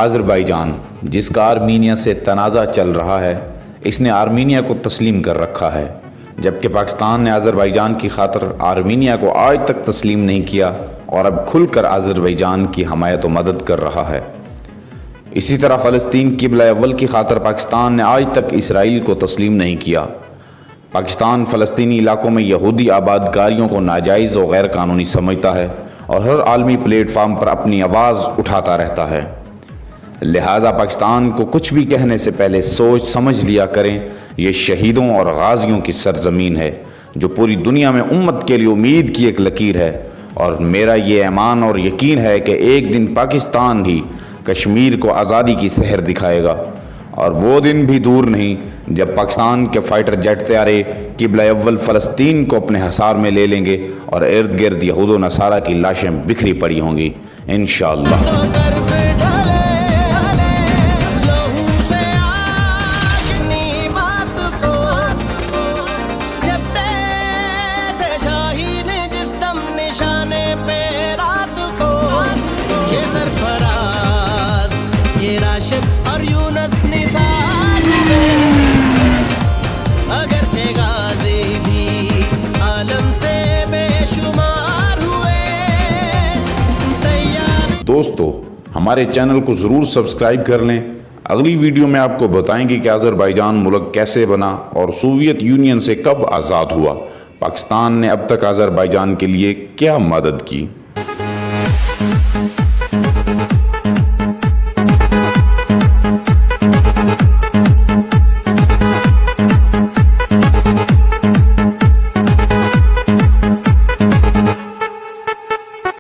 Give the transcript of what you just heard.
آذربائیجان جس کا آرمینیا سے تنازع چل رہا ہے، اس نے آرمینیا کو تسلیم کر رکھا ہے، جبکہ پاکستان نے آذربائیجان کی خاطر آرمینیا کو آج تک تسلیم نہیں کیا اور اب کھل کر آذربائیجان کی حمایت و مدد کر رہا ہے۔ اسی طرح فلسطین قبلہ اول کی خاطر پاکستان نے آج تک اسرائیل کو تسلیم نہیں کیا۔ پاکستان فلسطینی علاقوں میں یہودی آبادکاریوں کو ناجائز و غیر قانونی سمجھتا ہے اور ہر عالمی پلیٹ فارم پر اپنی آواز اٹھاتا رہتا ہے۔ لہٰذا پاکستان کو کچھ بھی کہنے سے پہلے سوچ سمجھ لیا کریں، یہ شہیدوں اور غازیوں کی سرزمین ہے جو پوری دنیا میں امت کے لیے امید کی ایک لکیر ہے، اور میرا یہ ایمان اور یقین ہے کہ ایک دن پاکستان ہی کشمیر کو آزادی کی سحر دکھائے گا، اور وہ دن بھی دور نہیں جب پاکستان کے فائٹر جیٹ طیارے قبلہ اول فلسطین کو اپنے حصار میں لے لیں گے اور ارد گرد یہود و نصارہ کی لاشیں بکھری پڑی ہوں گی انشاءاللہ۔ دوستو، ہمارے چینل کو ضرور سبسکرائب کر لیں۔ اگلی ویڈیو میں آپ کو بتائیں گے کہ آذربائیجان ملک کیسے بنا اور سوویت یونین سے کب آزاد ہوا۔ پاکستان نے اب تک آذربائیجان کے لیے کیا مدد کی۔